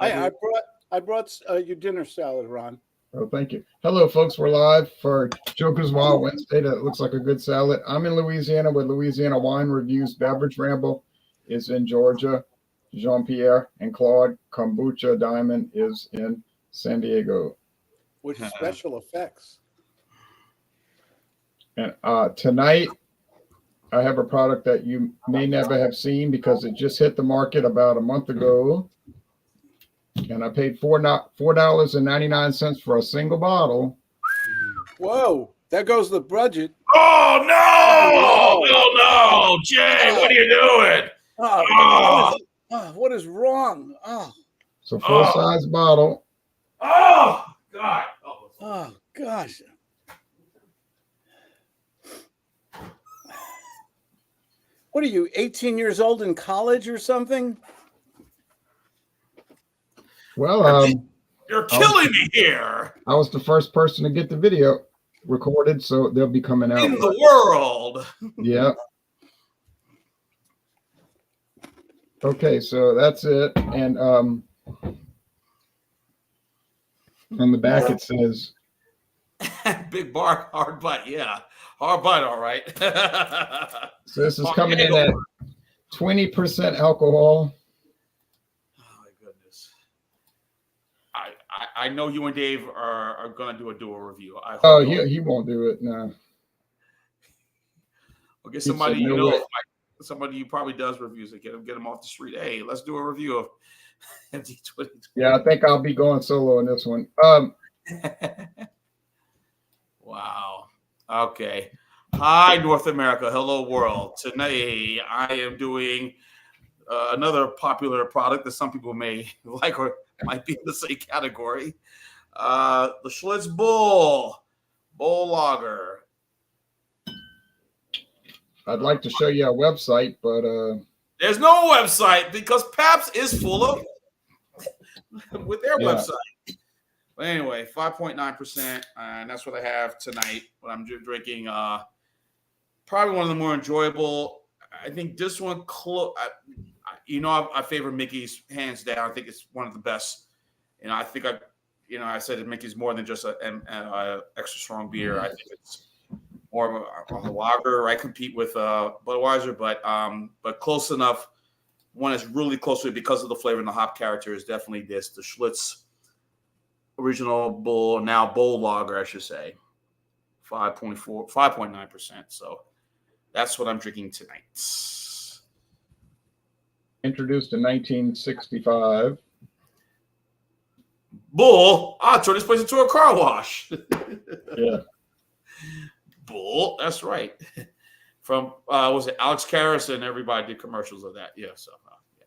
I brought your dinner salad, Ron. Oh, thank you. Hello, folks. We're live for Joker's Wild Wednesday. That looks like a good salad. I'm in Louisiana with Louisiana Wine Reviews. Beverage Ramble is in Georgia. Jean-Pierre and Claude Kombucha Diamond is in San Diego. With special effects. And tonight, I have a product that you may never have seen because it just hit the market about a month ago. And I paid $4.99 for a single bottle. Whoa, there goes the budget. Oh, no, Jay, what are you doing? What is wrong? It's a full-size bottle. Oh, God. Oh, gosh. What are you, 18 years old in college or something? Well, you're killing me here. I was the first person to get the video recorded, so they'll be coming out in the world. Yeah. Okay, so that's it. And on the back it says Big bar, hard bite. Yeah, hard bite. All right. So this is coming in at 20% alcohol. I know you and Dave are going to do a dual review. He won't do it. No. I'll get somebody you know, somebody who probably does reviews. And get him off the street. Hey, let's do a review of MD20. Yeah, I think I'll be going solo in this one. Wow. Okay. Hi, North America. Hello, world. Today I am doing another popular product that some people may like or might be in the same category. The Schlitz Bull Lager. I'd like to show you our website, but there's no website because Pabst is full of with their website. But anyway, 5.9%, and that's what I have tonight. What I'm drinking, probably one of the more enjoyable. I think this one, I favor Mickey's hands down. I think it's one of the best. And I think I said that Mickey's more than just an extra strong beer. I think it's more of a lager. I compete with Budweiser, but close enough. One is really close to it because of the flavor and the hop character is definitely the Schlitz original Bull, now Bull Lager, I should say. 5.9%. So that's what I'm drinking tonight. Introduced in 1965. Bull, I'll turn this place into a car wash. Yeah. Bull, that's right. From was it Alex Karras and everybody did commercials of that? Yeah. So yeah.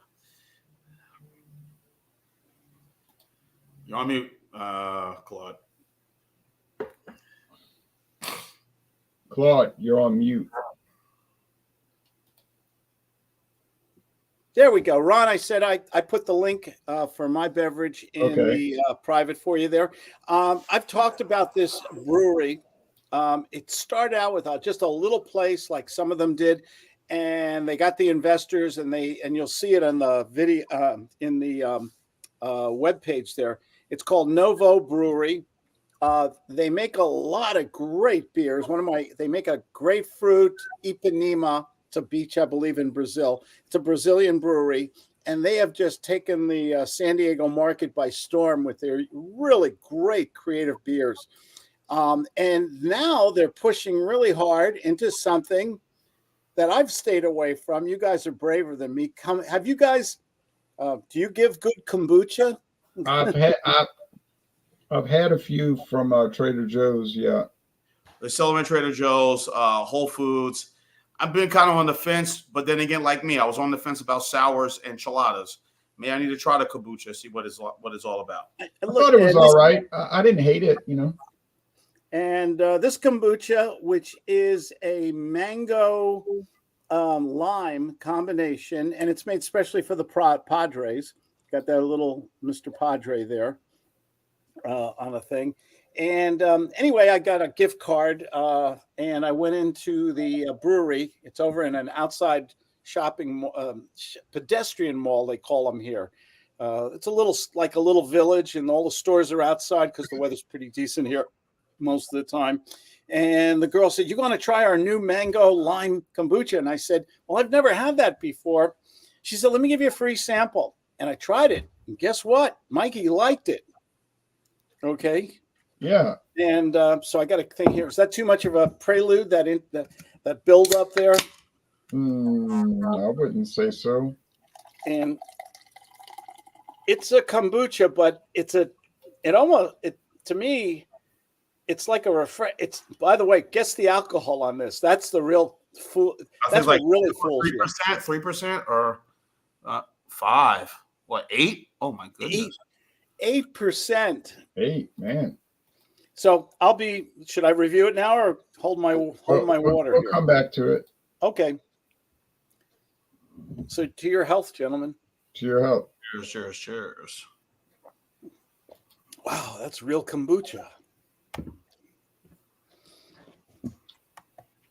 You're on mute, Claude. Claude, you're on mute. There we go. Ron, I said I put the link for my beverage in the private for you there. I've talked about this brewery. It started out with just a little place like some of them did, and they got the investors, and you'll see it on the video in the webpage there. It's called Novo Brewery. They make a lot of great beers. They make a grapefruit Ipanema. It's a beach, I believe, in Brazil. It's a Brazilian brewery, and they have just taken the San Diego market by storm with their really great creative beers. And now they're pushing really hard into something that I've stayed away from. You guys are braver than me. Have you guys? Do you give good kombucha? I've had a few from Trader Joe's. Yeah, they sell them at Trader Joe's, Whole Foods. I've been kind of on the fence, but then again, like me, I was on the fence about sours and enchiladas. Maybe I need to try the kombucha, see what it's all about. I thought it was all right. I didn't hate it, And this kombucha, which is a mango lime combination, and it's made specially for the Padres. Got that little Mr. Padre there on a thing. And anyway, I got a gift card, and I went into the brewery. It's over in an outside shopping pedestrian mall, they call them here. It's a little like a little village, and all the stores are outside because the weather's pretty decent here most of the time. And the girl said, "You want to try our new mango lime kombucha?" And I said, "Well, I've never had that before." She said, "Let me give you a free sample." And I tried it. And guess what? Mikey liked it. Okay. Yeah. And so I got a thing here. Is that too much of a prelude, that build up there? I wouldn't say so. And it's a kombucha, but to me, it's like a refresh. It's, by the way, guess the alcohol on this. That's the real fool. That's what really fools you. 3%, or 5. What, 8? Oh my goodness. 8%. 8, man. So should I review it now or hold my water We'll here? come back to it. Okay. So to your health, gentlemen. To your health. Cheers. Wow, that's real kombucha.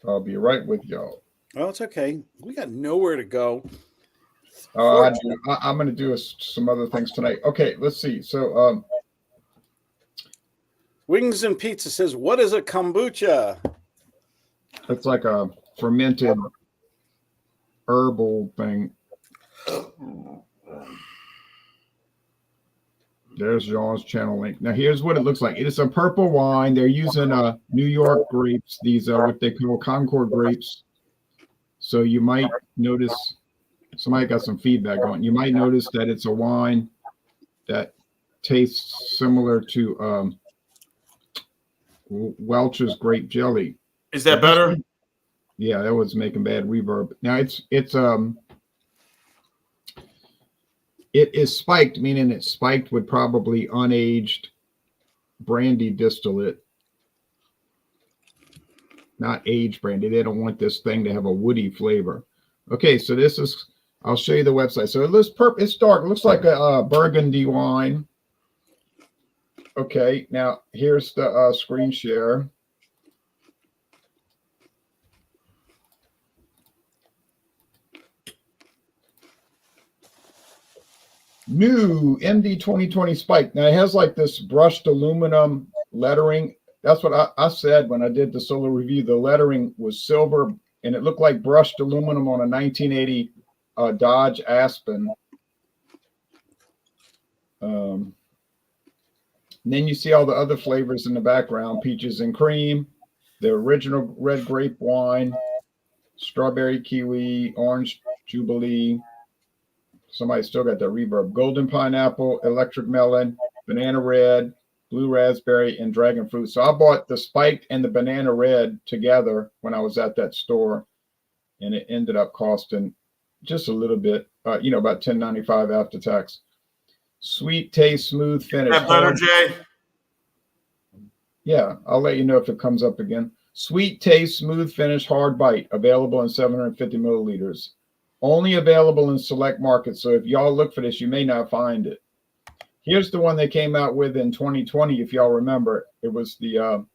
I'll be right with y'all. Well, it's okay. We got nowhere to go. I'm going to do some other things tonight. Okay, let's see. So, Wings and Pizza says, "What is a kombucha?" It's like a fermented herbal thing. There's Jean's channel link. Now, here's what it looks like. It is a purple wine. They're using New York grapes. These are what they call Concord grapes. So you might notice, somebody got some feedback on. You might notice that it's a wine that tastes similar to Welch's grape jelly. Is that better? Yeah, that was making bad reverb. Now it is spiked, meaning it's spiked with probably unaged brandy distillate, not aged brandy. They don't want this thing to have a woody flavor. Okay, so this is, I'll show you the website. So it looks it's dark. It looks like a burgundy wine. Okay, now here's the screen share. New MD 2020 Spike. Now it has like this brushed aluminum lettering. That's what I said when I did the solo review. The lettering was silver and it looked like brushed aluminum on a 1980 Dodge Aspen. And then you see all the other flavors in the background: peaches and cream, the original red grape wine, strawberry kiwi, orange jubilee. Somebody still got that reverb. Golden pineapple, electric melon, banana red, blue raspberry, and dragon fruit. So I bought the spiked and the banana red together when I was at that store, and it ended up costing just a little bit, about $10.95 after tax. Sweet taste, smooth finish. Is that better, Jay? Yeah, I'll let you know if it comes up again. Sweet taste, smooth finish, hard bite. Available in 750 milliliters. Only available in select markets. So if y'all look for this, you may not find it. Here's the one they came out with in 2020, if y'all remember. It was the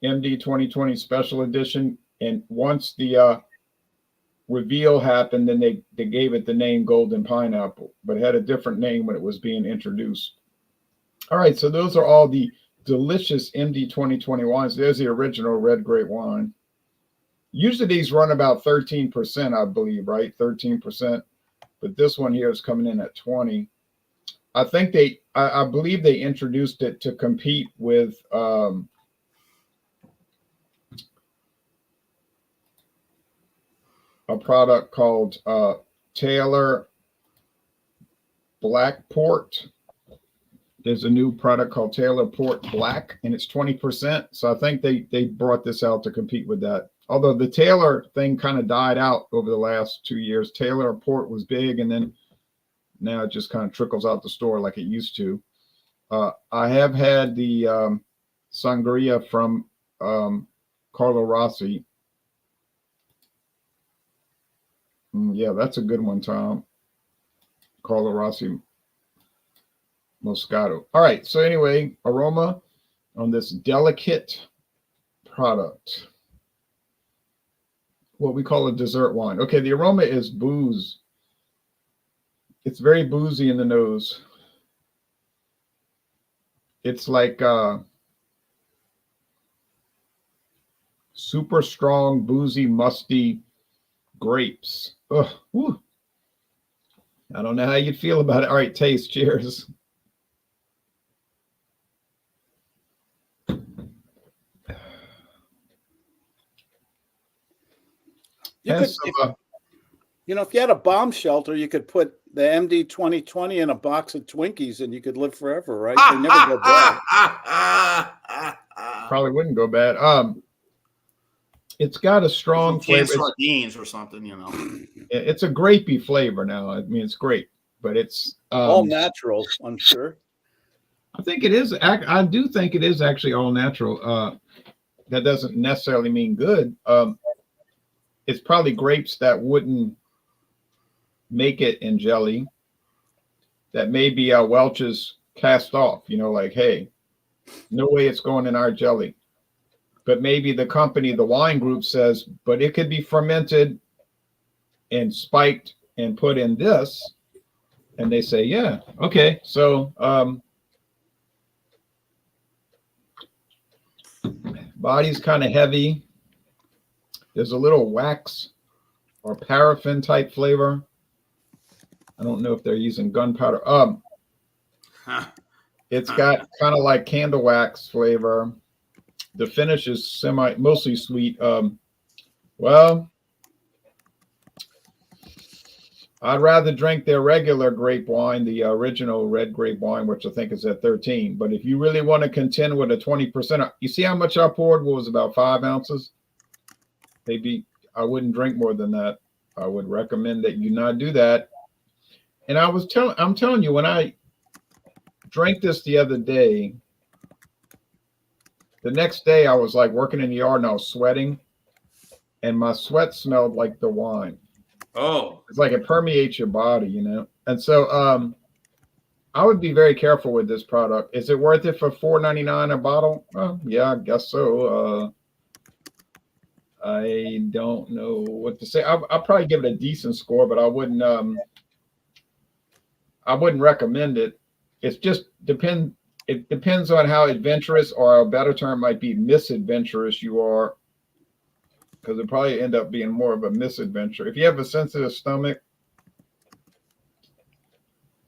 MD 2020 Special Edition. And once the reveal happened, then they gave it the name Golden Pineapple, but it had a different name when it was being introduced. All right, so those are all the delicious MD 2020 wines. There's the original red grape wine. Usually these run about 13%, I believe, right? 13%. But this one here is coming in at 20. I think I believe they introduced it to compete with a product called Taylor Black Port. There's a new product called Taylor Port Black, and it's 20%. So I think they brought this out to compete with that. Although the Taylor thing kind of died out over the last 2 years. Taylor Port was big, and then now it just kind of trickles out the store like it used to. I have had the sangria from Carlo Rossi. Yeah, that's a good one, Tom. Carlo Rossi Moscato. All right, so anyway, aroma on this delicate product. What we call a dessert wine. Okay, the aroma is booze. It's very boozy in the nose. It's like super strong, boozy, musty grapes. Ugh, whew. I don't know how you'd feel about it. All right, taste. Cheers. You could, if you had a bomb shelter, you could put the MD 2020 in a box of Twinkies and you could live forever, right? They never go bad. Probably wouldn't go bad. It's got a strong flavor. Sardines or something, It's a grapey flavor now. I mean, it's great, but it's all natural, I'm sure. I think it is. I do think it is actually all natural. That doesn't necessarily mean good. It's probably grapes that wouldn't make it in jelly. That maybe Welch's cast off. Like, hey, no way it's going in our jelly. But maybe the company, the wine group says, but it could be fermented and spiked and put in this. And they say, yeah, okay. So body's kind of heavy. There's a little wax or paraffin type flavor. I don't know if they're using gunpowder. It's got kind of like candle wax flavor. The finish is mostly sweet. Well, I'd rather drink their regular grape wine, the original red grape wine, which I think is at 13. But if you really want to contend with a 20%, you see how much I poured? What was about 5 ounces? Maybe I wouldn't drink more than that. I would recommend that you not do that. And I'm telling you, when I drank this the other day, the next day I was like working in the yard and I was sweating, and my sweat smelled like the wine. Oh, it's like it permeates your body, And so I would be very careful with this product. Is it worth it for $4.99 a bottle? Well, yeah, I guess so. I don't know what to say. I'll probably give it a decent score, but I wouldn't recommend it. It's just it depends on how adventurous, or a better term might be misadventurous, you are, because it probably end up being more of a misadventure. If you have a sensitive stomach,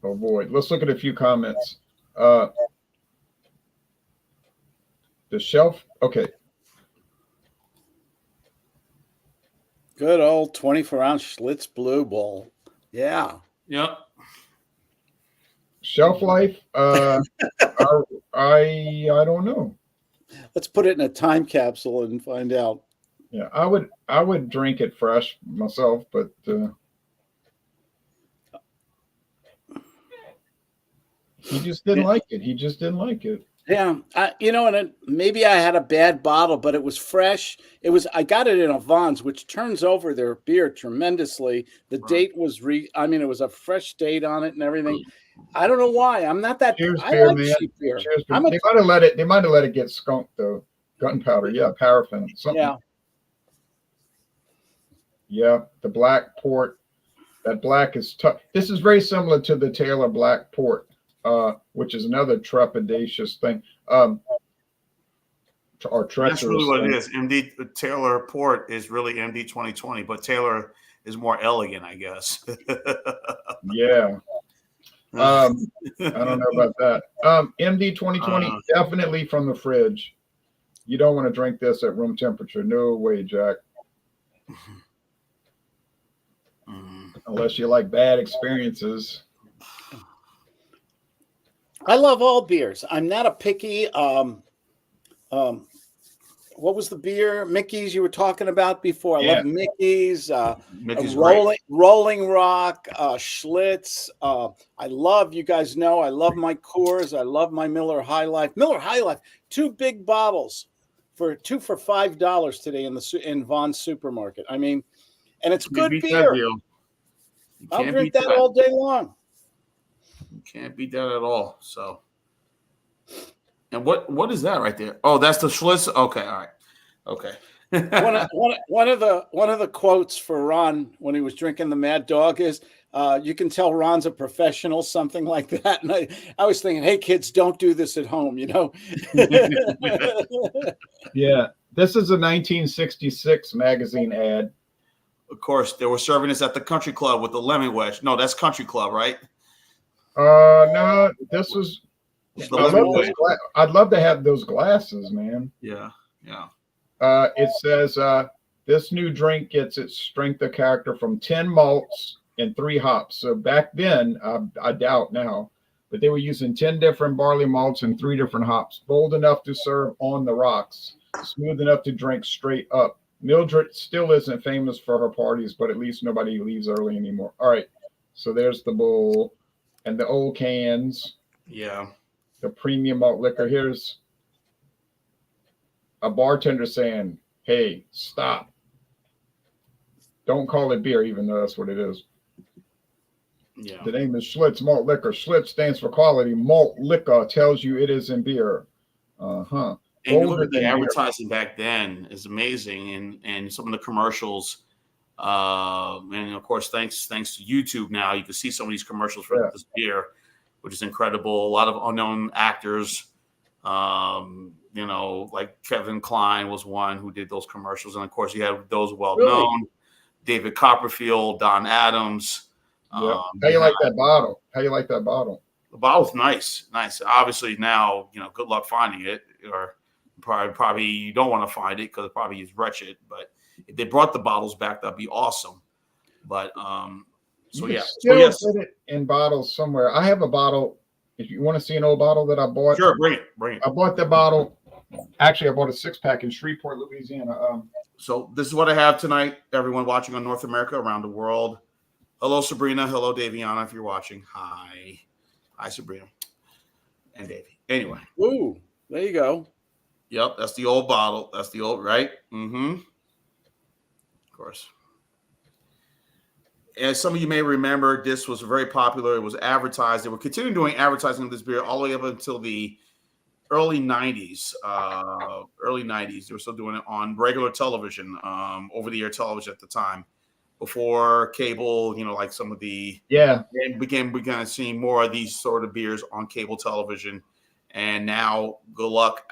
avoid. Let's look at a few comments. The shelf, okay. Good old 24-ounce Schlitz Blue Bowl. Yeah. Yep. Shelf life, I don't know. Let's put it in a time capsule and find out. Yeah, I would drink it fresh myself, but he just didn't like it. He just didn't like it. Yeah, maybe I had a bad bottle, but it was fresh. I got it in a Vons, which turns over their beer tremendously. The date was it was a fresh date on it and everything. I don't know why. I'm not that. Cheers, I beer, like man. cheap beer. Cheers, beer. They might have let it get skunked though. Gunpowder, yeah, paraffin, something. Yeah. Yeah, the black port. That black is tough. This is very similar to the Taylor Black Port, which is another trepidatious thing. Or treacherous. That's really what thing. it is. MD Taylor Port is really MD 2020, but Taylor is more elegant, I guess. Yeah. I don't know about that. MD 2020, definitely from the fridge. You don't want to drink this at room temperature. No way, Jack. Unless you like bad experiences. I love all beers. I'm not a picky. What was the beer, Mickey's, you were talking about before? I love Mickey's. Mickey's Rolling Rock, Schlitz. I love, you guys know, I love my Coors. I love my Miller High Life. Miller High Life, 2 big bottles for $5 today in Vaughn's supermarket. I mean, and it's good beer. I'll drink that all day long. You can't beat that at all. So, and what is that right there? Oh, that's the Schlitz. Okay, all right, okay. One of the quotes for Ron when he was drinking the Mad Dog is, "You can tell Ron's a professional," something like that. And I was thinking, hey kids, don't do this at home, you know. Yeah, this is a 1966 magazine ad. Of course, they were serving this at the Country Club with the lemon wedge. No, that's Country Club, right? No, this was. The lemon wedge. I'd love to have those glasses, man. Yeah, yeah. It says this new drink gets its strength of character from 10 malts and 3 hops. So back then, I doubt now, but they were using 10 different barley malts and 3 different hops. Bold enough to serve on the rocks, smooth enough to drink straight up. Mildred still isn't famous for her parties, but at least nobody leaves early anymore. All right, so there's the bull and the old cans. Yeah. The premium malt liquor. Here's a bartender saying, "Hey, stop. Don't call it beer," even though that's what it is. Yeah. The name is Schlitz Malt Liquor. Schlitz stands for quality. Malt liquor tells you it is in beer. And you look at the advertising back then is amazing, and some of the commercials. And of course, thanks to YouTube now, you can see some of these commercials for this beer, which is incredible. A lot of unknown actors. You know, like Kevin Kline was one who did those commercials, and of course, you have those well known, David Copperfield, Don Adams. How you like that bottle? How you like that bottle? The bottle's nice. Obviously, now good luck finding it, or probably you don't want to find it because it probably is wretched. But if they brought the bottles back, that'd be awesome. But yes, put it in bottles somewhere. I have a bottle. If you want to see an old bottle that I bought, sure, bring it. I bought the bottle. Actually, I bought a 6-pack in Shreveport, Louisiana. So this is what I have tonight. Everyone watching on North America, around the world. Hello, Sabrina. Hello, Daviana. If you're watching, hi, Sabrina and Davey. Anyway, ooh, there you go. Yep, that's the old bottle. That's the old, right? Mm-hmm. Of course. As some of you may remember, this was very popular. It was advertised. They were continuing doing advertising of this beer all the way up until the early 90s. They were still doing it on regular television, over-the-air television at the time, before cable, like some of the and began seeing more of these sort of beers on cable television. And now, good luck.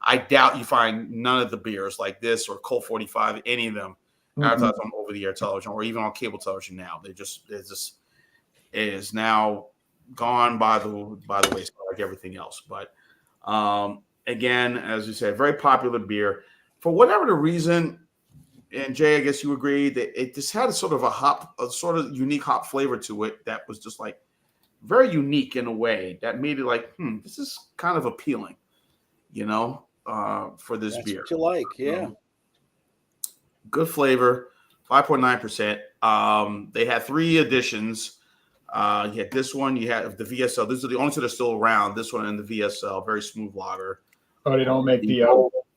I doubt you find none of the beers like this or Colt 45, any of them advertised on over-the-air television or even on cable television now. It is now gone by the wayside like everything else. But again, as you said, very popular beer. For whatever the reason, and Jay, I guess you agree that it just had a sort of unique hop flavor to it that was just like very unique in a way that made it like, this is kind of appealing, for this beer. What you like, yeah. Good flavor, 5.9%. They had 3 editions. You had this one, you had the VSL. These are the only 2 that are still around. This one and the VSL, very smooth lager. Oh, they don't make the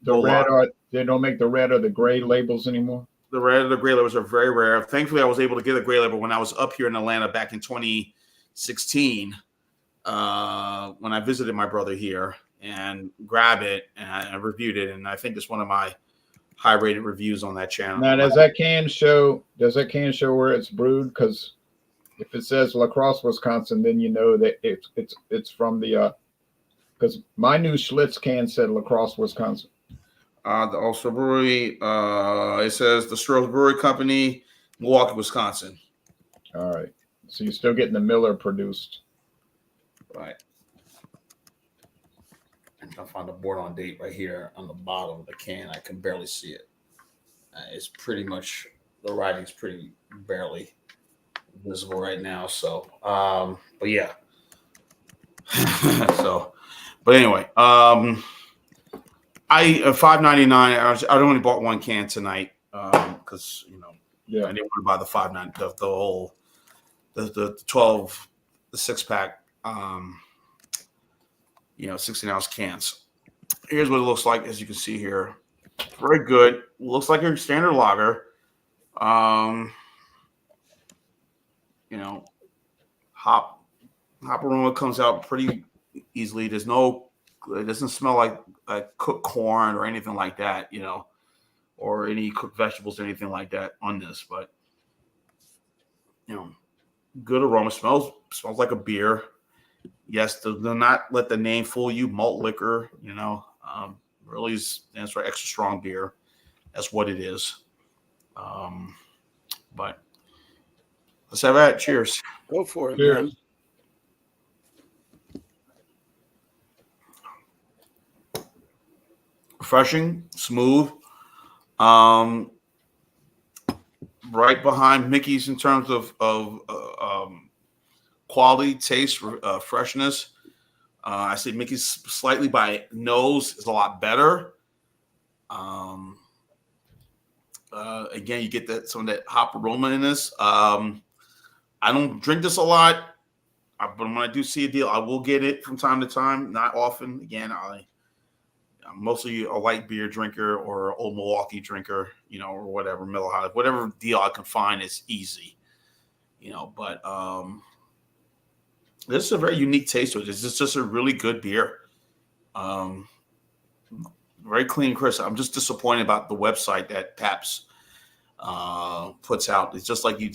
red they don't make the red or the gray labels anymore. The red or the gray labels are very rare. Thankfully, I was able to get a gray label when I was up here in Atlanta back in 2016, when I visited my brother here, and grab it, and I reviewed it, and I think it's one of my high-rated reviews on that channel. Now, does that can show where it's brewed? Because if it says La Crosse, Wisconsin, then you know that it's from the because my new Schlitz can said La Crosse, Wisconsin. The Ulster Brewery, it says the Stroh Brewery Company, Milwaukee, Wisconsin. All right. So you're still getting the Miller produced. Right. I found the board on date right here on the bottom of the can. I can barely see it. It's pretty much, the writing's pretty barely visible right now. So, but yeah. But anyway, I $5.99. I only bought 1 can tonight because I didn't want to buy the $5.99, the whole the 12, the 6-pack, 16-ounce cans. Here's what it looks like, as you can see here. Very good. Looks like your standard lager. Hop aroma comes out pretty easily. There's no It doesn't smell like cooked corn or anything like that, or any cooked vegetables or anything like that on this. But good aroma. Smells like a beer. Yes, do not let the name fool you. Malt liquor, really stands for extra strong beer. That's what it is. But let's have that. Cheers. Go for it, Cheers. man. Refreshing, smooth. Right behind Mickey's in terms of quality, taste, freshness. I say Mickey's slightly by nose is a lot better. Again, you get some of that hop aroma in this. I don't drink this a lot, but when I do see a deal, I will get it from time to time. Not often. Again, I'm mostly a light beer drinker or Old Milwaukee drinker, or whatever, Miller High, whatever deal I can find is easy, But this is a very unique taste to it. It's just a really good beer. Very clean, crisp. I'm just disappointed about the website that Pabst puts out. It's just like you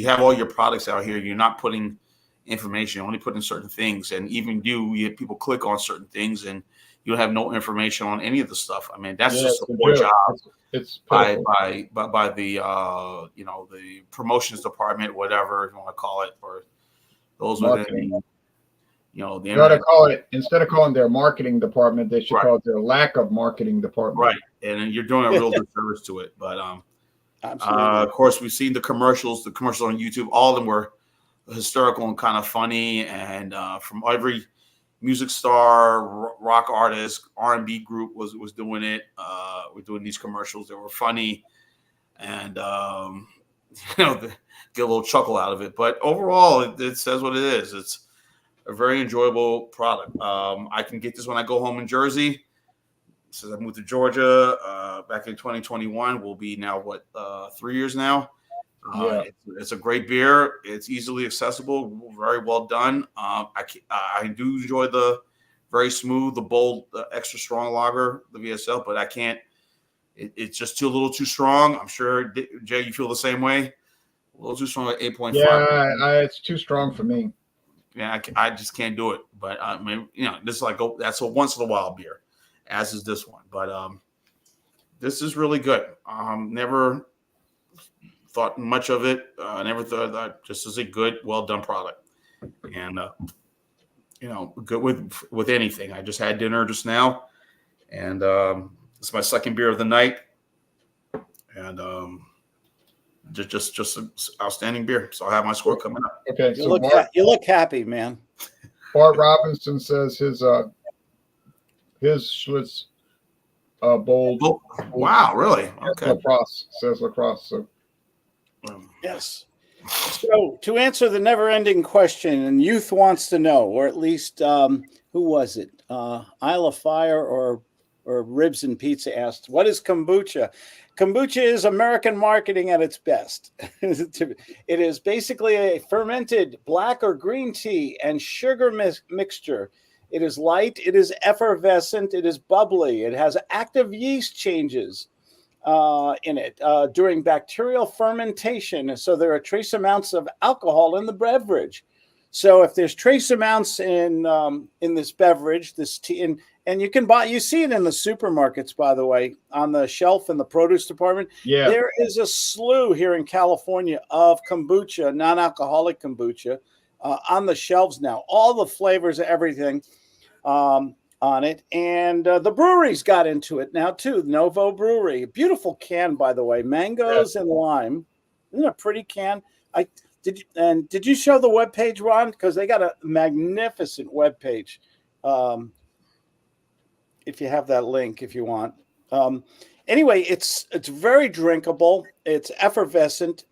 have all your products out here. You're not putting information. You're only putting certain things. And even you have people click on certain things and you'll have no information on any of the stuff. I mean, that's just a poor job It's by the the promotions department, whatever you want to call it, or those within the you got to call it, instead of calling their marketing department, they should call it their lack of marketing department. Right, and you're doing a real disservice to it. But of course, we've seen the commercials. The commercials on YouTube, all of them were hysterical and kind of funny, and from every music star, rock artist, R&B group was doing it. We're doing these commercials that were funny, and get a little chuckle out of it. But overall, it says what it is. It's a very enjoyable product. I can get this when I go home in Jersey. Since I moved to Georgia back in 2021, will be now 3 years now. It's a great beer. It's easily accessible, very well done. I do enjoy the very smooth, the bold, extra strong lager, the VSL, but I can't. It's just a little too strong. I'm sure, Jay, you feel the same way. A little too strong at 8.5. Yeah, it's too strong for me. Yeah, I just can't do it. But I mean, this is that's a once in a while beer, as is this one. But this is really good. Never thought much of it. I never thought that just as a good, well done product. And good with anything. I just had dinner just now, and it's my second beer of the night, and just an outstanding beer. So I have my score coming up. Okay, you look happy, man. Bart Robinson says his Schlitz bold. Oh, wow, really? Okay. Lacrosse says lacrosse. So yes. So to answer the never-ending question, and youth wants to know, or at least who was it? Isle of Fire or Ribs and Pizza asked, "What is kombucha?" Kombucha is American marketing at its best. It is basically a fermented black or green tea and sugar mixture. It is light. It is effervescent. It is bubbly. It has active yeast changes in it during bacterial fermentation. So there are trace amounts of alcohol in the beverage. So if there's trace amounts in this beverage, this tea, and you see it in the supermarkets, by the way, on the shelf in the produce department. Yeah, there is a slew here in California of kombucha, non-alcoholic kombucha, on the shelves now. All the flavors, everything on it, and the breweries got into it now too. Novo Brewery, beautiful can, by the way, mangoes and lime. Isn't it a pretty can? Did you show the webpage, Ron? Because they got a magnificent webpage. If you have that link, if you want. Anyway, it's very drinkable. It's effervescent.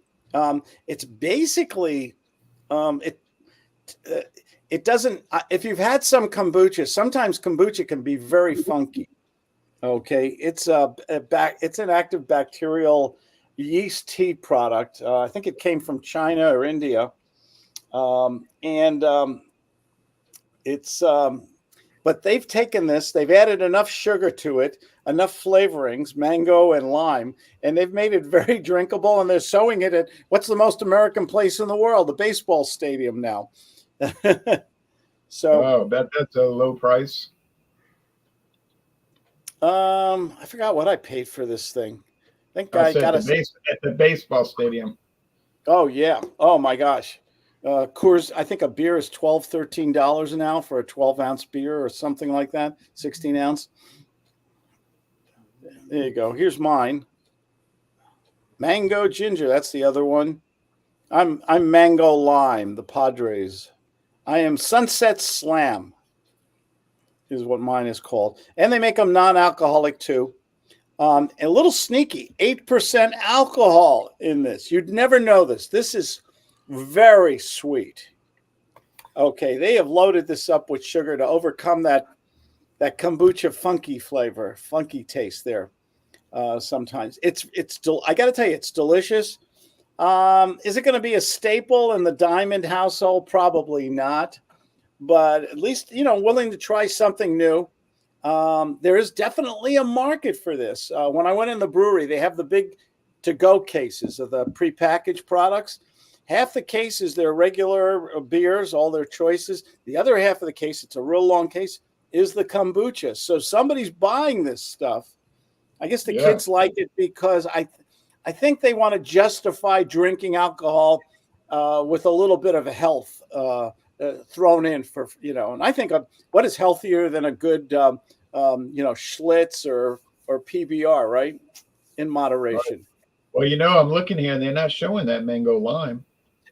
It's basically it doesn't. If you've had some kombucha, sometimes kombucha can be very funky. Okay, it's it's an active bacterial yeast tea product. I think it came from China or India, it's But they've taken this, they've added enough sugar to it, enough flavorings, mango and lime, and they've made it very drinkable. And they're showing it at what's the most American place in the world, the baseball stadium now. So, oh, that's a low price. I forgot what I paid for this thing. I think I I said got at the baseball stadium. Oh yeah. Oh my gosh. Coors, I think a beer is $12, $13 now for a 12-ounce beer or something like that, 16 ounce. There you go. Here's mine. Mango ginger. That's the other one. I'm mango lime, the Padres. I am Sunset Slam is what mine is called. And they make them non-alcoholic too. A little sneaky, 8% alcohol in this. You'd never know this. This is very sweet. Okay, they have loaded this up with sugar to overcome that kombucha funky flavor, funky taste there. Sometimes I got to tell you, it's delicious. Is it going to be a staple in the Diamond household? Probably not. But at least, willing to try something new. There is definitely a market for this. When I went in the brewery, they have the big to-go cases of the prepackaged products. Half the cases, they're regular beers, all their choices. The other half of the case, it's a real long case, is the kombucha. So somebody's buying this stuff. I guess the kids like it because I think they want to justify drinking alcohol with a little bit of health thrown in for, and I think what is healthier than a good, Schlitz or PBR, right? In moderation. Right. Well, I'm looking here and they're not showing that mango lime.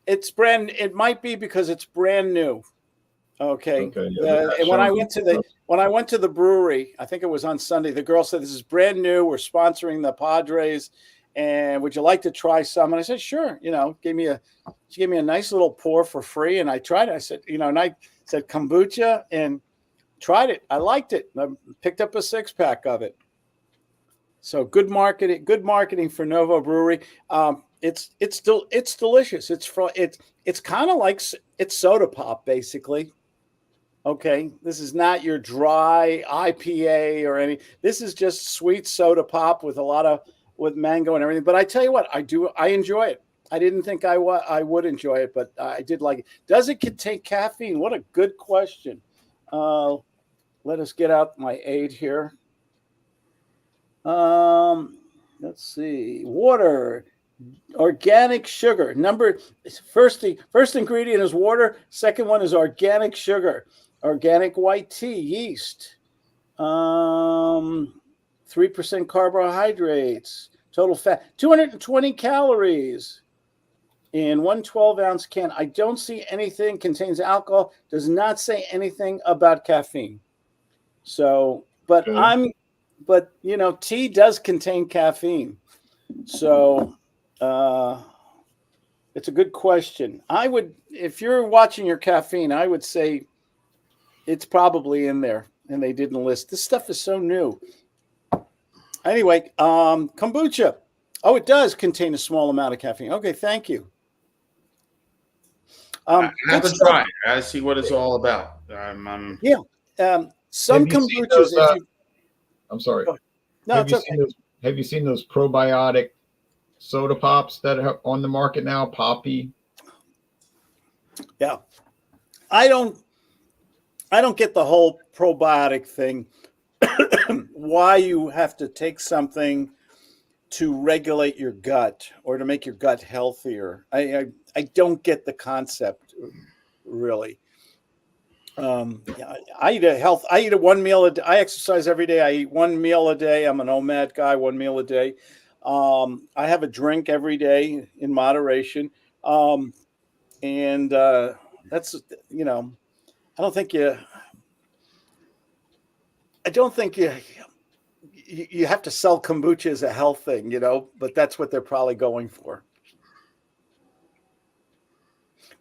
It might be because it's brand new. Okay. And when I went to the brewery, I think it was on Sunday, the girl said, "This is brand new. We're sponsoring the Padres. And would you like to try some?" And I said, "Sure." She gave me a nice little pour for free. And I tried it. I said, and I said kombucha and tried it. I liked it. I picked up a 6-pack of it. So good marketing for Novo Brewery. It's delicious. It's kind of like it's soda pop, basically. Okay, this is not your dry IPA or any. This is just sweet soda pop with with mango and everything. But I tell you what, I enjoy it. I didn't think I would enjoy it, but I did like it. Does it contain caffeine? What a good question. Let us get out my aid here. Let's see. Water, organic sugar. First ingredient is water. Second one is organic sugar, organic white tea, yeast. 3% carbohydrates, total fat, 220 calories in 1 12-ounce can. I don't see anything contains alcohol. Does not say anything about caffeine. So, but tea does contain caffeine. So, it's a good question. If you're watching your caffeine, I would say it's probably in there and they didn't list. This stuff is so new. Anyway, kombucha. Oh, it does contain a small amount of caffeine. Okay, thank you. I have to try it. I got to see what it's all about. Some kombuchas. I'm sorry. No, it's okay. Have you seen those probiotic soda pops that are on the market now? Poppy. Yeah, I don't get the whole probiotic thing. Why you have to take something to regulate your gut or to make your gut healthier? I don't get the concept really. I eat 1 meal a day. I exercise every day. I eat 1 meal a day. I'm an OMAD guy, 1 meal a day. I have a drink every day in moderation. That's, I don't think you have to sell kombucha as a health thing, but that's what they're probably going for.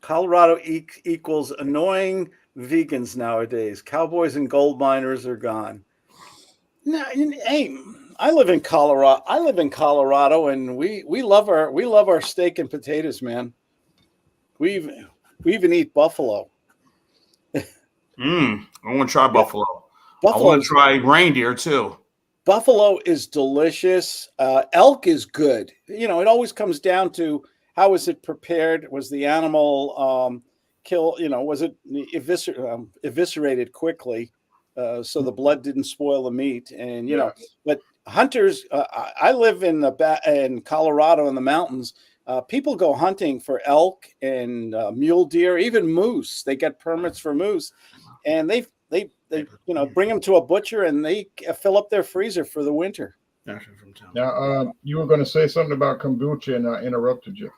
Colorado equals annoying vegans nowadays. Cowboys and gold miners are gone. No, hey, I live in Colorado, and we love our steak and potatoes, man. We even eat buffalo. I want to try buffalo. Buffalo. I want to try reindeer too. Buffalo is delicious. Elk is good. You know, it always comes down to how is it prepared? Was the animal killed? You know, was it eviscerated quickly so the blood didn't spoil the meat? And you know, but hunters. I live in in Colorado in the mountains. People go hunting for elk and mule deer, even moose. They get permits for moose, and they you know bring them to a butcher and they fill up their freezer for the winter. Now, you were going to say something about kombucha, and I interrupted you.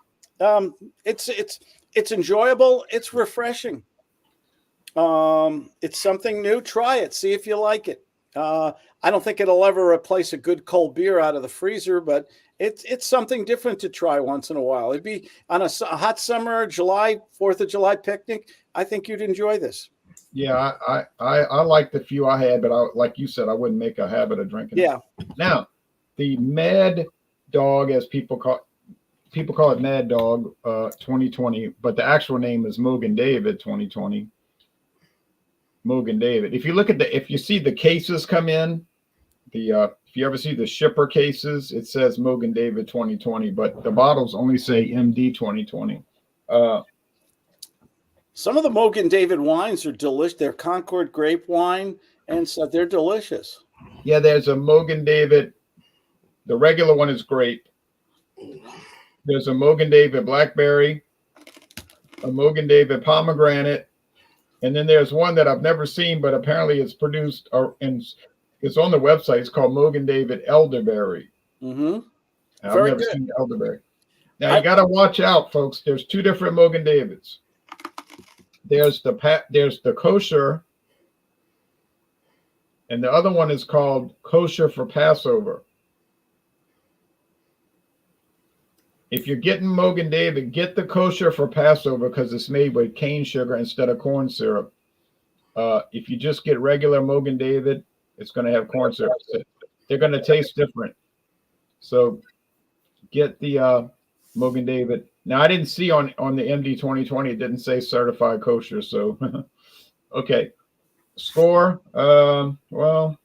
It's enjoyable. It's refreshing. It's something new. Try it. See if you like it. I don't think it'll ever replace a good cold beer out of the freezer, but it's something different to try once in a while. It'd be on a hot summer, July, 4th of July picnic. I think you'd enjoy this. Yeah, I like the few I had, but like you said, I wouldn't make a habit of drinking. Yeah. Now, the Mad Dog, as people call it Mad Dog 2020, but the actual name is Mogan David 2020. Mogan David. If you see the cases come in, if you ever see the shipper cases, it says Mogan David 2020, but the bottles only say MD 2020. Some of the Mogan David wines are delicious. They're Concord grape wine, and so they're delicious. Yeah, there's a Mogan David. The regular one is grape. There's a Mogan David blackberry, a Mogan David pomegranate, and then there's one that I've never seen, but apparently it's produced and it's on the website. It's called Mogan David elderberry. Mm-hmm. I've never seen elderberry. Now you got to watch out, folks. There's two different Mogan Davids. There's the kosher, and the other one is called kosher for Passover. If you're getting Mogan David, get the kosher for Passover because it's made with cane sugar instead of corn syrup. If you just get regular Mogan David, it's going to have corn syrup. They're going to taste different. So get the Mogan David. Now, I didn't see on the MD 2020, it didn't say certified kosher. So, okay. Score. Well,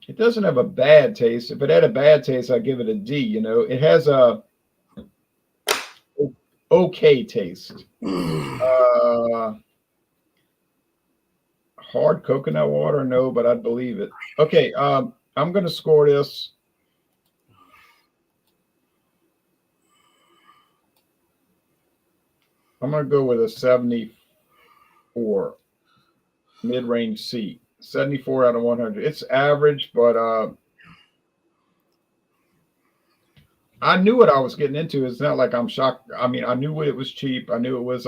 it doesn't have a bad taste. If it had a bad taste, I'd give it a D. You know, it has a okay taste. Hard coconut water, no, but I'd believe it. Okay, I'm going to score this. I'm going to go with a 74, mid-range C. 74 out of 100. It's average, but I knew what I was getting into. It's not like I'm shocked. I mean, I knew it was cheap. I knew it was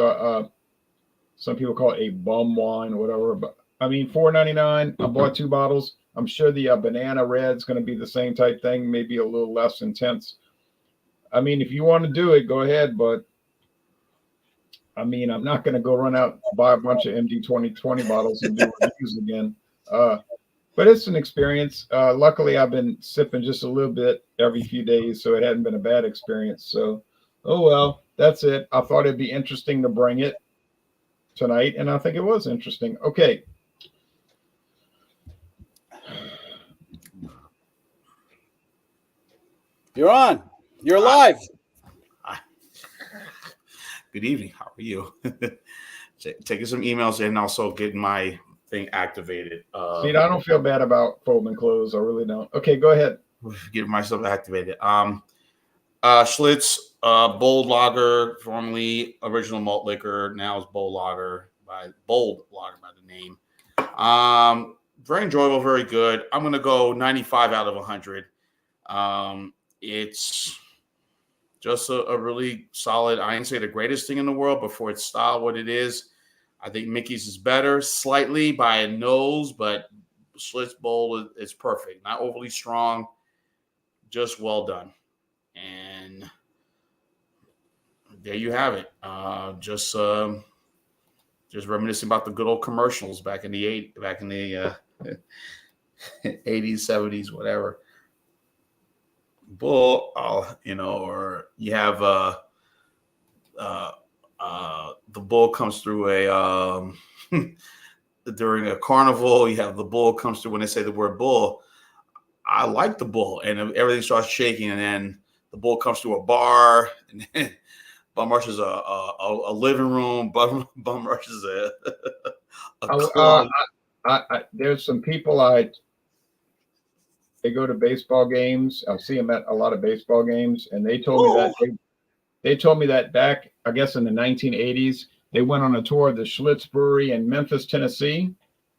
some people call it a bum wine or whatever. But I mean, $4.99. I bought 2 bottles. I'm sure the banana red is going to be the same type thing, maybe a little less intense. I mean, if you want to do it, go ahead. But I mean, I'm not going to go run out and buy a bunch of MD 2020 bottles and do reviews again. But it's an experience. Luckily, I've been sipping just a little bit every few days, so it hadn't been a bad experience. So, oh well, that's it. I thought it'd be interesting to bring it tonight, and I think it was interesting. Okay. You're on. You're live. Good evening. How are you? Taking some emails and also getting my thing activated. See, I don't feel bad about folding clothes. I really don't. Okay, go ahead. Getting myself activated. Schlitz, Bold Lager, formerly Original Malt Liquor, now is Bold Lager by the name. Very enjoyable, very good. I'm going to go 95 out of 100. It's just a really solid. I didn't say the greatest thing in the world, but for its style, what it is, I think Mickey's is better slightly by a nose, but Schlitz Bold is perfect. Not overly strong, just well done. And there you have it. Just reminiscing about the good old commercials back in the 80s, 70s, whatever. Bull, or you have the bull comes through a during a carnival. You have the bull comes through when they say the word bull. I like the bull, and everything starts shaking, and then the bull comes through a bar, and then bum rushes a living room. Bum rushes a club. There's some people they go to baseball games. I see them at a lot of baseball games, and they told me that they told me that back, I guess, in the 1980s, they went on a tour of the Schlitz Brewery in Memphis, Tennessee.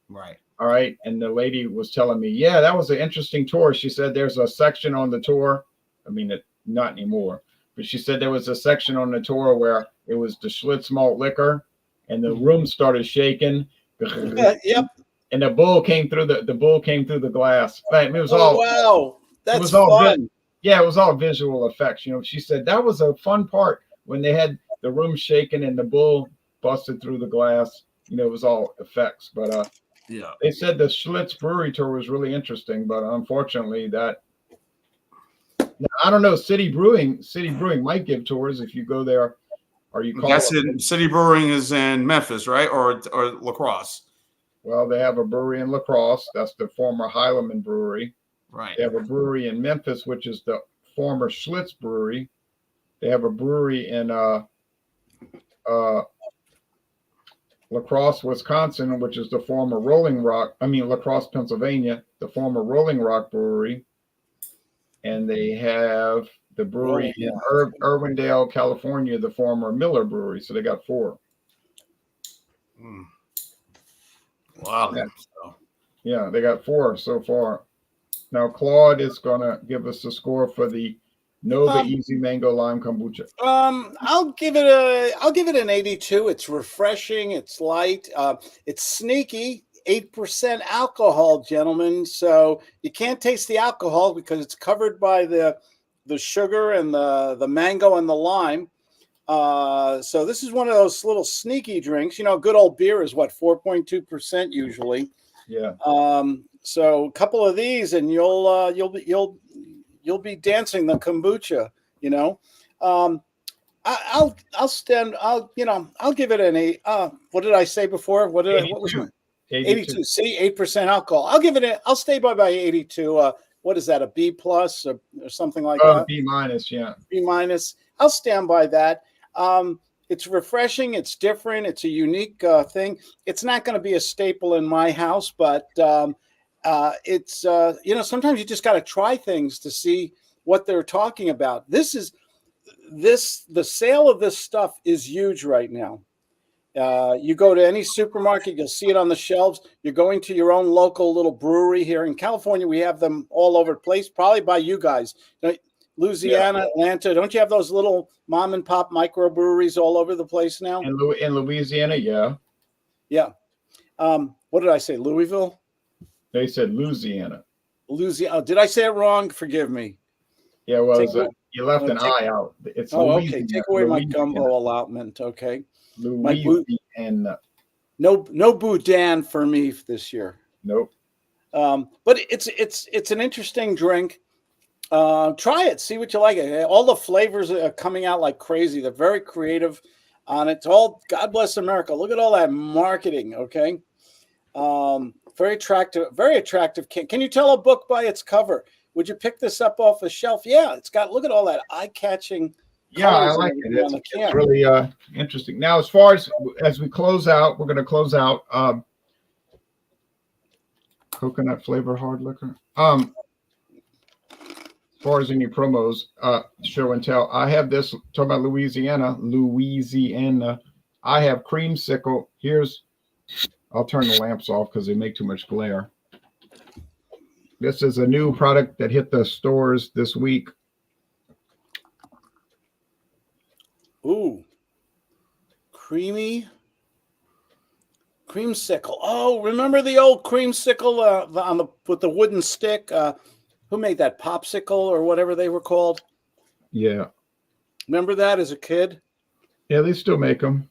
Right. All right. And the lady was telling me, yeah, that was an interesting tour. She said there's a section on the tour. I mean, not anymore, but she said there was a section on the tour where it was the Schlitz malt liquor, and the room started shaking. Yep. And the bull came through the glass. It was wow, that's fun. Yeah, it was all visual effects. She said that was a fun part when they had the room shaking and the bull busted through the glass. It was all effects. But yeah, they said the Schlitz Brewery tour was really interesting, but unfortunately I don't know. City Brewing might give tours if you go there, or you call. That's in City Brewing is in Memphis, right, or La Crosse. Well, they have a brewery in La Crosse. That's the former Heilemann Brewery. Right. They have a brewery in Memphis, which is the former Schlitz Brewery. They have a brewery in La Crosse, Wisconsin, which is the former La Crosse, Pennsylvania, the former Rolling Rock Brewery. And they have the brewery in Irwindale, California, the former Miller Brewery. So they got 4. Wow. Yeah, they got 4 so far. Now Claude is gonna give us the score for the Nova Easy Mango Lime Kombucha. I'll give it an 82. It's refreshing. It's light. It's sneaky. 8% alcohol, gentlemen. So you can't taste the alcohol because it's covered by the sugar and the mango and the lime. So this is one of those little sneaky drinks. Good old beer is what, 4.2% usually. Yeah. So a couple of these and you'll be dancing the kombucha. I'll give it an 8. What did I say before? What was my 82? See, 8% alcohol. I'll stay by 82. What is that? A B plus or something like that? B minus, yeah. B minus. I'll stand by that. It's refreshing. It's different. It's a unique thing. It's not going to be a staple in my house, but it's sometimes you just got to try things to see what they're talking about. The sale of this stuff is huge right now. You go to any supermarket, you'll see it on the shelves. You're going to your own local little brewery here in California. We have them all over the place, probably by you guys. Louisiana, Atlanta. Don't you have those little mom and pop microbreweries all over the place now? In Louisiana, yeah. Yeah. What did I say? Louisville? They said Louisiana. Louisiana. Oh, did I say it wrong? Forgive me. Yeah, well, you left an I out. It's Louisiana. Okay. Take away my gumbo allotment. Okay. Louisiana. No boudin for me this year. Nope. But it's an interesting drink. Try it. See what you like. All the flavors are coming out like crazy. They're very creative on it. It's all God bless America. Look at all that marketing. Okay. Very attractive. Very attractive. Can you tell a book by its cover? Would you pick this up off the shelf? Yeah, look at all that eye-catching. Yeah, I like it. It's really interesting. Now, as far as we close out, we're going to close out coconut flavor hard liquor. As far as any promos, show and tell, I have this talking about Louisiana. I have creamsicle. I'll turn the lamps off because they make too much glare. This is a new product that hit the stores this week. Ooh, creamy creamsicle. Oh, remember the old creamsicle with the wooden stick? Who made that? Popsicle or whatever they were called? Yeah. Remember that as a kid? Yeah, they still make them.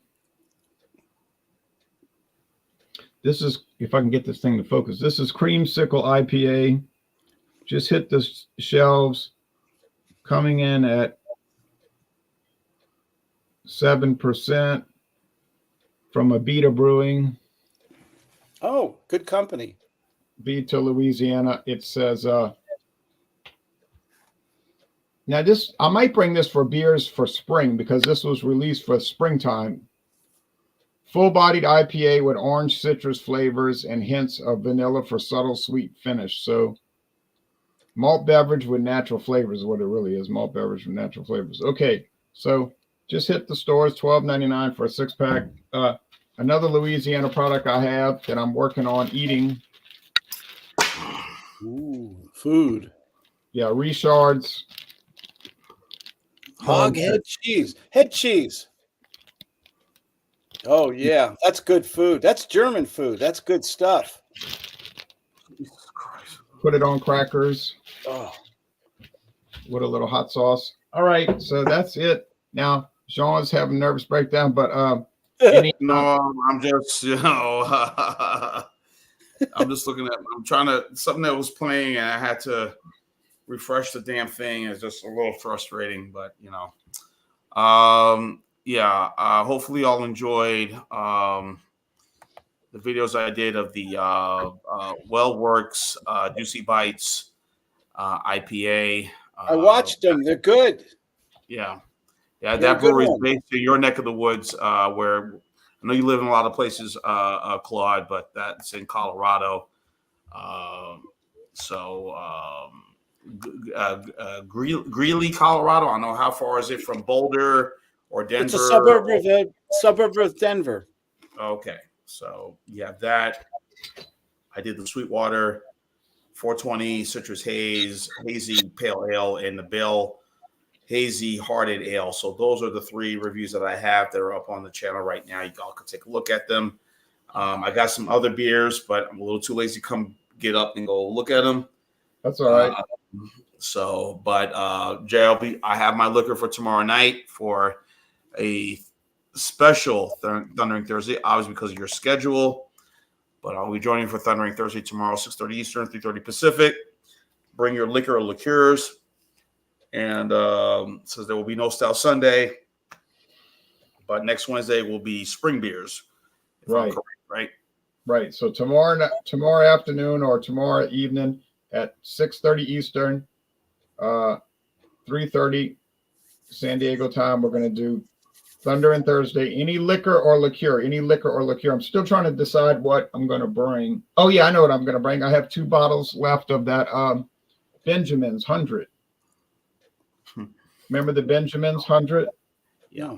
This is, if I can get this thing to focus, this is Creamsicle IPA. Just hit the shelves, coming in at 7%. from Abita Brewing, Oh, good company. Abita, Louisiana. It says, now this, I might bring this for beers for spring because this was released for springtime. Full-bodied IPA with orange citrus flavors and hints of vanilla for subtle sweet finish. So malt beverage with natural flavors is what it really is. Malt beverage with natural flavors. Okay, so just hit the stores, $12.99 for a 6-pack. Another Louisiana product I have that I'm working on eating. Ooh, food. Yeah, Richard's Hog head cheese. Head cheese. Oh, yeah. That's good food. That's German food. That's good stuff. Jesus Christ. Put it on crackers Oh. with a little hot sauce. All right, so that's it. Now, Sean's having a nervous breakdown, but No, I'm just, I'm just looking at, I'm trying to, something that was playing and I had to refresh the damn thing. Is just a little frustrating, but hopefully y'all enjoyed the videos I did of the Well Works Juicy Bites IPA. I watched them. They're good. Yeah, They're that a good brewery is one. based in your neck of the woods, where I know you live in a lot of places, Claude, but that's in Colorado. Greeley, Colorado. I don't know how far is it from Boulder or Denver. It's a suburb of Denver. Okay, so you have that. I did the Sweetwater 420 Citrus Hazy Pale Ale, and the Bill Hazy Hearted Ale. So those are the 3 reviews that I have that are up on the channel right now. You all can take a look at them. I got some other beers, but I'm a little too lazy to come get up and go look at them. that's all right. JLB, I have my liquor for tomorrow night for a special Thundering Thursday, obviously because of your schedule. But I'll be joining for Thundering Thursday tomorrow, 6:30 Eastern, 3:30 Pacific. Bring your liquor or liqueurs. And says there will be no Stout Sunday. But next Wednesday will be spring beers. Right. Right. Right. So tomorrow afternoon or tomorrow evening at 6:30 Eastern, 3:30 San Diego time, we're going to do Thunder and Thursday. Any liquor or liqueur. I'm still trying to decide what I'm going to bring. Oh yeah, I know what I'm going to bring. I have 2 bottles left of that Benjamin's 100. Remember the Benjamin's 100? Yeah.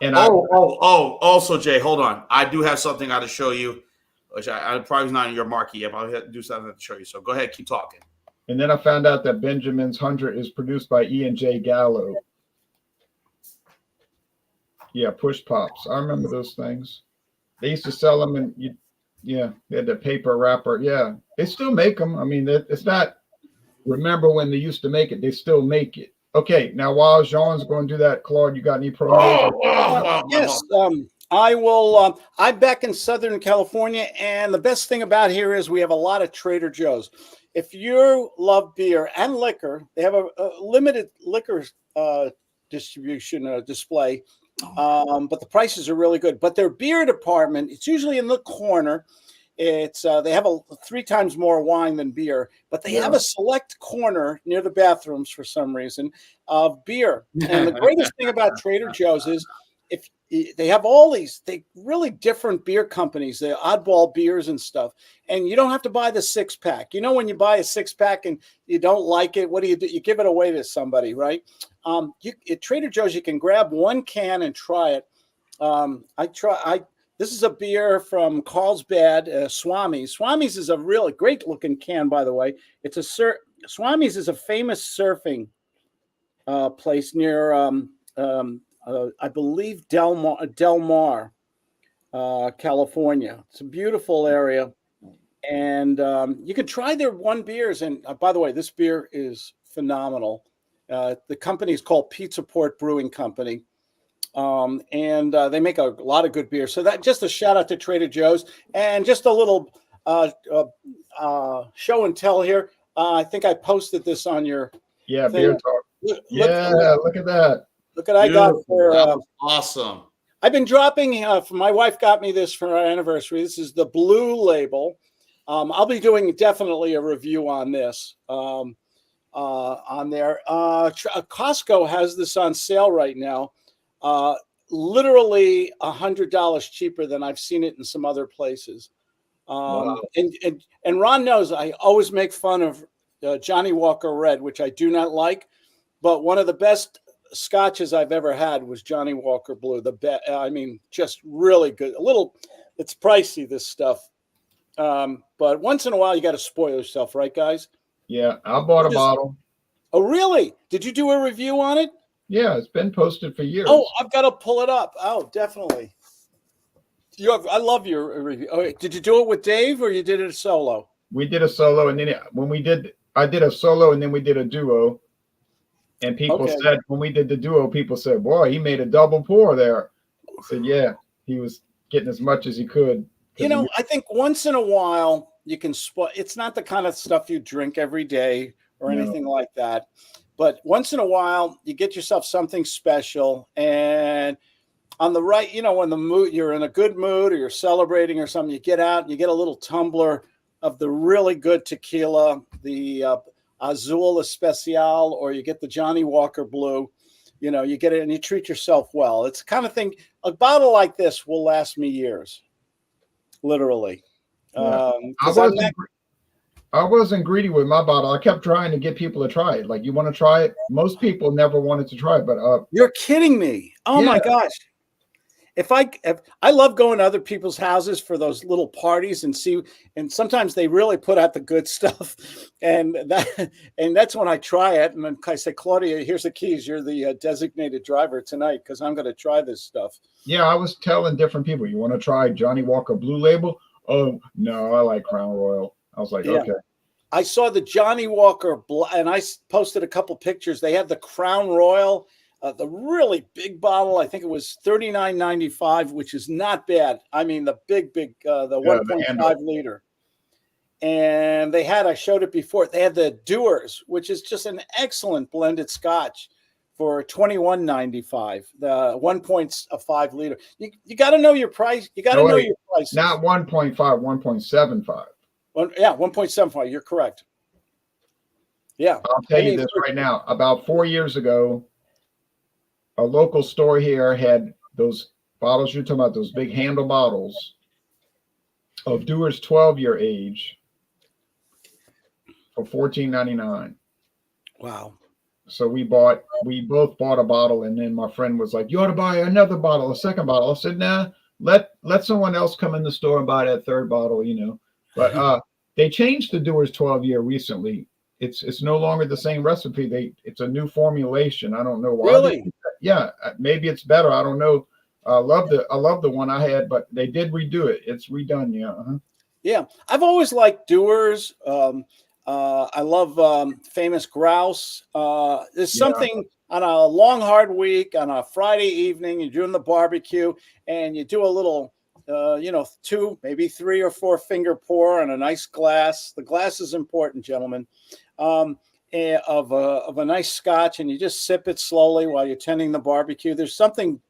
And also, Jay, hold on. I do have something I got to show you, which I probably not in your marquee yet, but I'll do something to show you. So go ahead, keep talking. And then I found out that Benjamin's 100 is produced by E&J Gallo. Yeah, push pops. I remember those things. They used to sell them, and they had the paper wrapper. Yeah, they still make them. I mean, it's not. Remember when they used to make it? They still make it. Okay, now while Jean's going to do that, Claude, you got any promos? Yes, I will. I'm back in Southern California, and the best thing about here is we have a lot of Trader Joe's. If you love beer and liquor, they have a limited liquor distribution display, but the prices are really good. But their beer department, it's usually in the corner. It's they have 3 times more wine than beer, but they have a select corner near the bathrooms for some reason of beer. And the greatest thing about Trader Joe's is if they have all these really different beer companies, the oddball beers and stuff, and you don't have to buy the 6-pack. You know, when you buy a 6-pack and you don't like it, what do? You give it away to somebody, right? At Trader Joe's, you can grab 1 can and try it. This is a beer from Carlsbad, Swami's. Swami's is a really great looking can, by the way. Swami's is a famous surfing place near, I believe, Del Mar, California. It's a beautiful area. And you can try their 1 beers. And by the way, this beer is phenomenal. The company is called Pizza Port Brewing Company. And they make a lot of good beer. So that just a shout out to Trader Joe's, and just a little show and tell here. I think I posted this on your beer talk. Look at that. Look what I got for awesome. I've been dropping. My wife got me this for our anniversary. This is the Blue Label. I'll be doing definitely a review on this on there. Costco has this on sale right now. Literally $100 cheaper than I've seen it in some other places. Wow. And Ron knows I always make fun of Johnny Walker Red, which I do not like. But one of the best scotches I've ever had was Johnny Walker Blue. Just really good. It's pricey, this stuff. But once in a while, you got to spoil yourself, right, guys? Yeah, I bought a bottle. Oh, really? Did you do a review on it? Yeah, it's been posted for years. Oh, I've got to pull it up. Oh, definitely. I love your review. Oh, did you do it with Dave or you did it solo? We did a solo, and then I did a solo, and then we did a duo. And people said, when we did the duo, people said, boy, he made a double pour there. I said, yeah, he was getting as much as he could. I think once in a while you can spot. It's not the kind of stuff you drink every day or anything like that. But once in a while you get yourself something special. And on the right, when you're in a good mood or you're celebrating or something, you get out and you get a little tumbler of the really good tequila, the Azul Especial, or you get the Johnny Walker Blue. You get it and you treat yourself well. It's the kind of thing, a bottle like this will last me years, literally. Yeah. I wasn't greedy with my bottle. I kept trying to get people to try it. Like, you want to try it? Most people never wanted to try it, but you're kidding me. Oh my gosh. If I love going to other people's houses for those little parties and sometimes they really put out the good stuff, and that's when I try it. And then I say, Claudia, here's the keys. You're the designated driver tonight because I'm going to try this stuff. Yeah, I was telling different people, you want to try Johnny Walker Blue Label? Oh no, I like Crown Royal. I was like, okay. I saw the Johnny Walker and I posted a couple pictures. They had the Crown Royal. The really big bottle, I think it was $39.95, which is not bad. I mean, the big, the 1.5 liter. And I showed it before. They had the Dewar's, which is just an excellent blended scotch for $21.95. The 1.5 liter. You got to know your price. You got to know your price. Not 1.5, 1.75. Yeah, 1.75. You're correct. Yeah. I'll tell you this right now. About 4 years ago, a local store here had those bottles you're talking about, those big handle bottles of Dewar's 12-year age for $14.99. Wow. So we both bought a bottle, and then my friend was like, you ought to buy another bottle, a second bottle. I said, nah, let someone else come in the store and buy that third bottle, But they changed the Dewar's 12-year recently. It's no longer the same recipe. It's a new formulation. I don't know why. Really? Yeah, maybe it's better. I don't know. I love the one I had, but they did redo it. It's redone. Yeah. Uh-huh. Yeah, I've always liked Dewar's. I love Famous Grouse. There's something on a long, hard week, on a Friday evening, you're doing the barbecue, and you do a little, 2, maybe 3 or 4 finger pour on a nice glass. The glass is important, gentlemen. Of a nice scotch, and you just sip it slowly while you're tending the barbecue. There's something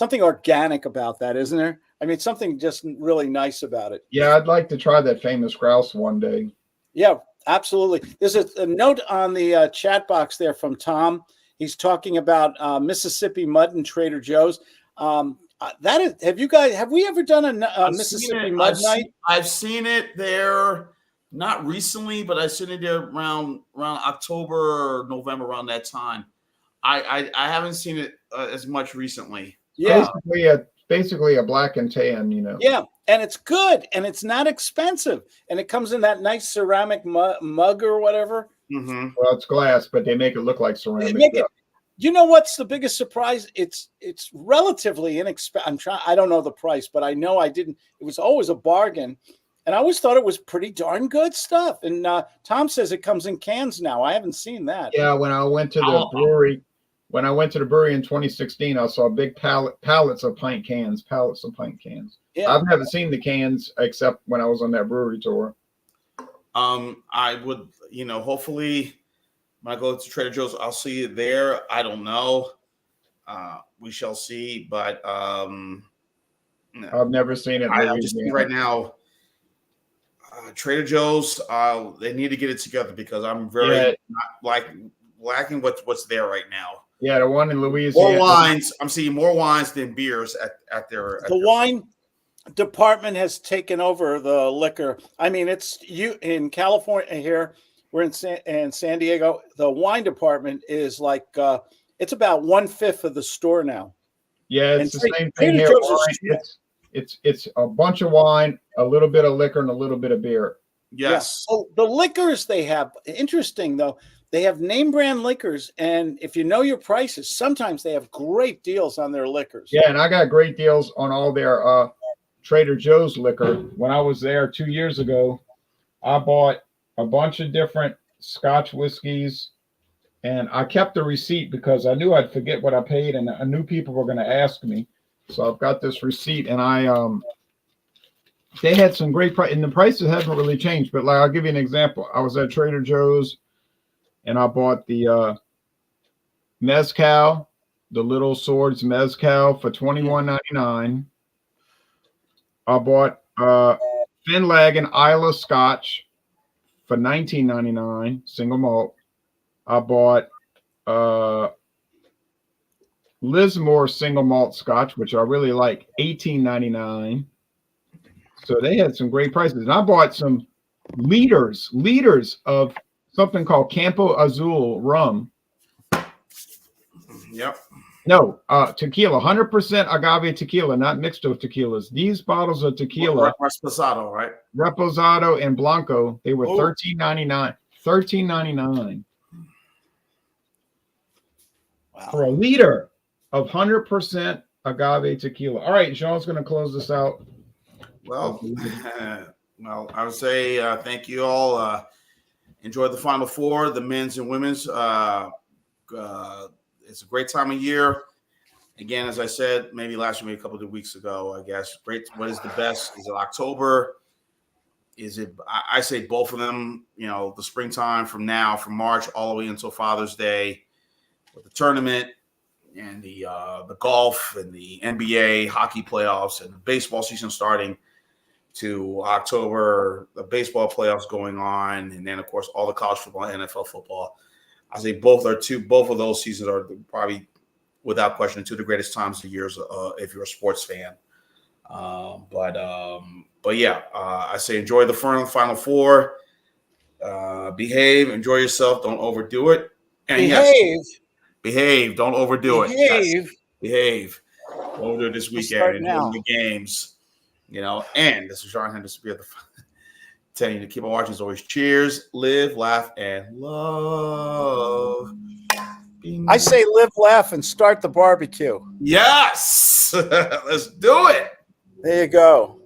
organic about that, isn't there? I mean, something just really nice about it. Yeah, I'd like to try that Famous Grouse one day. Yeah, absolutely. There's a note on the chat box there from Tom. He's talking about Mississippi Mud and Trader Joe's. Have we ever done a Mississippi Mud night? I've seen it there. Not recently, but I seen it there around October or November, around that time. I haven't seen it as much recently. Yeah, basically a black and tan, Yeah, and it's good, and it's not expensive, and it comes in that nice ceramic mug or whatever. Mm-hmm. Well, it's glass, but they make it look like ceramic. You know what's the biggest surprise? It's relatively inexpensive. I don't know the price, but I know I didn't. It was always a bargain. And I always thought it was pretty darn good stuff. And Tom says it comes in cans now. I haven't seen that. Yeah, when I went to the brewery in 2016, I saw big pallets of pint cans. Yeah. I've never seen the cans except when I was on that brewery tour. I would, hopefully when I go to Trader Joe's, I'll see it there. I don't know. We shall see. But I've never seen it. I'm just right now. Trader Joe's, they need to get it together because I'm very not lacking what's there right now. Yeah, the one in Louisiana. More wines. I'm seeing more wines than beers at their. Wine department has taken over the liquor. I mean, it's you in California here. We're in San Diego. The wine department is like it's about 1/5 of the store now. Yeah, it's the same thing here. It's a bunch of wine, a little bit of liquor, and a little bit of beer. Yes. Yeah. So the liquors they have, interesting though, they have name brand liquors, and if you know your prices, sometimes they have great deals on their liquors. Yeah, and I got great deals on all their Trader Joe's liquor. When I was there 2 years ago, I bought a bunch of different Scotch whiskeys, and I kept the receipt because I knew I'd forget what I paid, and I knew people were going to ask me. So I've got this receipt, and they had some great price, and the prices haven't really changed. But like, I'll give you an example. I was at Trader Joe's, and I bought the mezcal, the Little Swords mezcal for $21.99. I bought Finlagan Isla Scotch for $19.99, single malt. I bought Lismore single malt Scotch, which I really like, $18.99. So they had some great prices. And I bought some liters of something called Campo Azul rum. Yep. No, tequila, 100% agave tequila, not mixed with tequilas. These bottles of tequila, Reposado, right? Reposado and Blanco, they were $13.99. $13.99 for a liter of 100% agave tequila. All right, Sean's going to close this out. Well, I would say thank you all. Enjoy the Final Four, the men's and women's. It's a great time of year. Again, as I said, maybe last week, maybe a couple of weeks ago, I guess. Great. What is the best? Is it October? Is it? I say both of them. You know, the springtime from now, from March all the way until Father's Day, with the tournament and the golf and the NBA hockey playoffs and the baseball season starting to October, the baseball playoffs going on, and then of course all the college football and NFL football. I say both of those seasons are probably, without question, two of the greatest times of the years if you're a sports fan. But yeah, I say enjoy the Final Four. Behave, enjoy yourself, don't overdo it. And behave, don't overdo it. Yes, behave. Don't overdo it this weekend. Enjoy the games. You know, and this is John Henderson at the telling you to keep on watching. As always, cheers, live, laugh, and love. I say live, laugh, and start the barbecue. Yes. Let's do it. There you go.